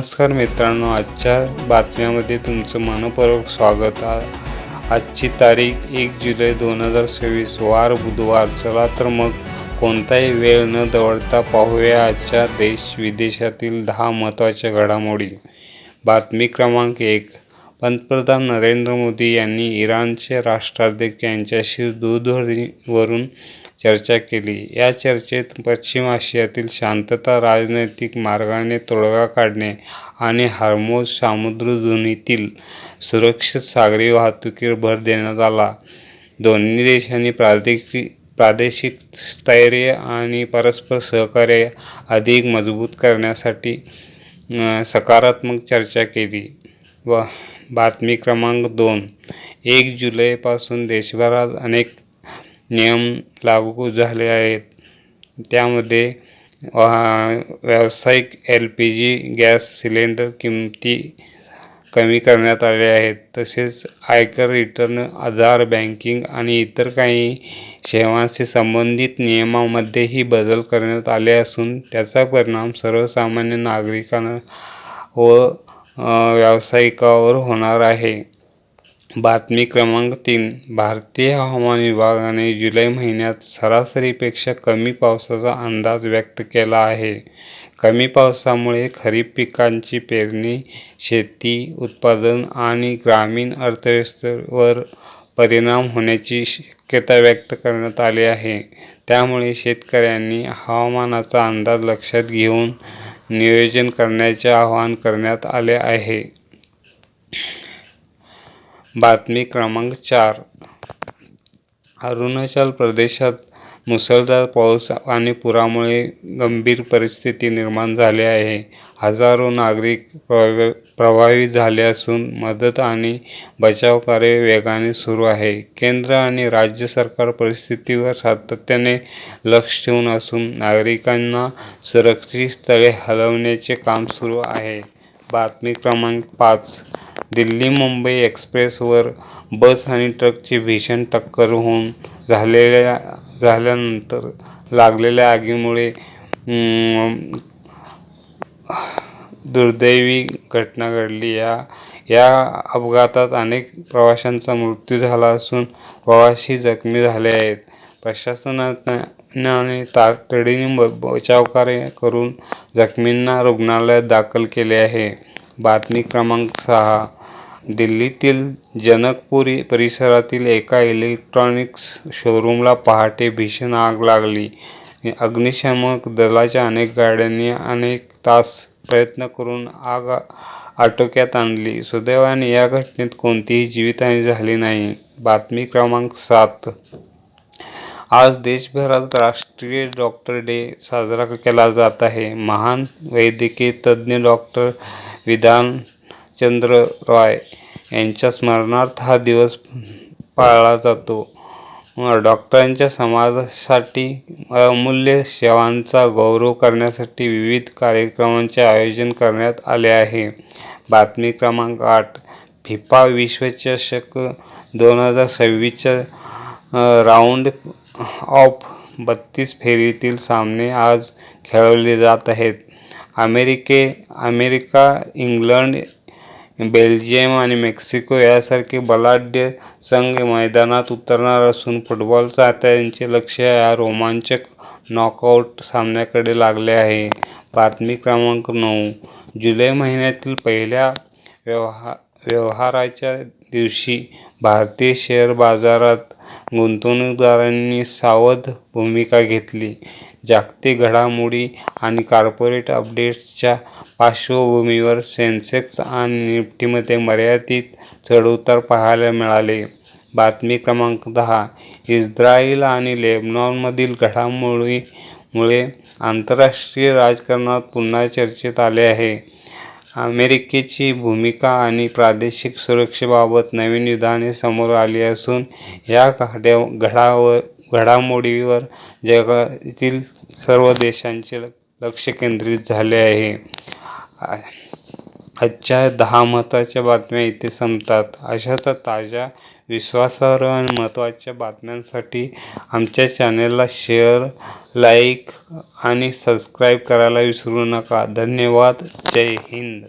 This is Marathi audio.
नमस्कार मित्रांनो, आजच्या बातम्यामध्ये तुमचं मनपूर्वक स्वागत आहे. आजची तारीख 1 जुलै 2026 वार बुधवार. चला तर मग कोणताही वेळ न दवडता पाहूया आजच्या देश विदेशातील 10 महत्त्वाच्या घडामोडी. बातमी क्रमांक 1. पंतप्रधान नरेंद्र मोदी यांनी इराणचे राष्ट्राध्यक्ष यांच्याशी दूरध्वनीवरून चर्चा केली. या चर्चेत पश्चिम आशियातील शांतता, राजनैतिक मार्गाने तोडगा काढणे आणि हॉर्मुझ सामुद्रधुनीतील सुरक्षित सागरी वाहतुकीवर भर देण्यात आला. दोन्ही देशांनी प्रादेशिक स्थैर्य आणि परस्पर सहकार्य अधिक मजबूत करण्यासाठी सकारात्मक चर्चा केली. बातमी क्रमांक 2. 1 जुलैपासून देशभरात अनेक नियम लागू झाले आहेत. त्यामध्ये व्यावसायिक LPG गॅस सिलेंडर किमती कमी करण्यात आल्या आहेत. तसेच आयकर रिटर्न, आधार, बँकिंग आणि इतर काही सेवांशी संबंधित नियमांमध्येही बदल करण्यात आले असून त्याचा परिणाम सर्वसामान्य नागरिकांना व व्यावसायिकांवर होणार आहे. बातमी क्रमांक 3. भारतीय हवामान विभागाने जुलै महिन्यात सरासरीपेक्षा कमी पावसाचा अंदाज व्यक्त केला आहे. कमी पावसामुळे खरीप पिकांची पेरणी, शेती उत्पादन आणि ग्रामीण अर्थव्यवस्थेवर परिणाम होण्याची शक्यता व्यक्त करण्यात आली आहे. त्यामुळे शेतकऱ्यांनी हवामानाचा अंदाज लक्षात घेऊन नियोजन करण्याचे आवाहन करण्यात आले आहे. बातमी क्रमांक 4. अरुणाचल प्रदेशात मुसळधार पाऊस आणि पुरामुळे गंभीर परिस्थिती निर्माण झाली आहे. हजारो नागरिक प्रभावित झाले असून मदत आणि बचाव कार्य वेगाने सुरू आहे. केंद्र आणि राज्य सरकार परिस्थितीवर सातत्याने लक्ष ठेवून असून नागरिकांना सुरक्षित स्थळी हलवण्याचे काम सुरू आहे. बातमी क्रमांक 5. दिल्ली-मुंबई एक्सप्रेसवर बस आणि ट्रकची भीषण टक्कर होऊन झाल्यानंतर लागलेल्या आगीमुळे दुर्दैवी घटना घडली. या अपघातात अनेक प्रवाशांचा मृत्यू झाला असून प्रवासी जखमी झाले आहेत. प्रशासनाने तातडीने बचावकार्य करून जखमींना रुग्णालयात दाखल केले आहे. बातमी क्रमांक 6. दिल्लीतील जनकपूर परिसरातील एका इलेक्ट्रॉनिक्स शोरूमला पहाटे भीषण आग लागली. अग्निशमन दलाच्या अनेक गाड्यांनी अनेक तास प्रयत्न करून आग आटोक्यात आणली. सुदैवाने या घटनेत कोणतीही जीवितहानी झाली नाही. बातमी क्रमांक 7. आज देशभरात राष्ट्रीय डॉक्टर डे साजरा केला जात आहे. महान वैद्यकीय तज्ज्ञ डॉक्टर विधानचंद्र रॉय यांच्या स्मरणार्थ हा दिवस पाळला जातो. डॉक्टरांच्या समाजासाठी अमूल्य सेवांचा गौरव करण्यासाठी विविध कार्यक्रमांचे आयोजन करण्यात आले आहे. बातमी क्रमांक 8. फिफा विश्वचषक 2026च्या राऊंड ऑफ 32 फेरीतील सामने आज खेळवले जात आहेत. अमेरिका, इंग्लंड, बेल्जियम आणि मेक्सिको यासारखे बलाढ्य संघ मैदानात उतरणार असून फुटबॉल चाहत्यांचे लक्ष या रोमांचक नॉकआऊट सामन्याकडे लागले आहे. बातमी क्रमांक 9. जुलै महिन्यातील पहिल्या व्यवहाराच्या दिवशी भारतीय शेअर बाजारात गुंतवणूकदारांनी सावध भूमिका घेतली. जागतिक घडामोडी आणि कॉर्पोरेट अपडेट्सच्या पार्श्वभूमीवर सेन्सेक्स आणि निफ्टीमध्ये मर्यादित चढउतार पाहायला मिळाले. बातमी क्रमांक 10. इस्रायल आणि लेबनॉनमधील घडामोडीमुळे आंतरराष्ट्रीय राजकारणात पुन्हा चर्चेत आले आहे. अमेरिकेची भूमिका आणि प्रादेशिक सुरक्षेबाबत नवीन विधाने समोर आली असून या घडामोडीवर जगातील सर्व देशांचे लक्ष केंद्रित झाले आहे. आजच्या 10 महत्त्वाच्या बातम्या इथे संपतात. अशाच ताज्या विश्वासार्ह आणि महत्त्वाच्या बातम्यांसाठी आमच्या चॅनेलला शेअर, लाईक आणि सबस्क्राईब करायला विसरू नका. धन्यवाद. जय हिंद.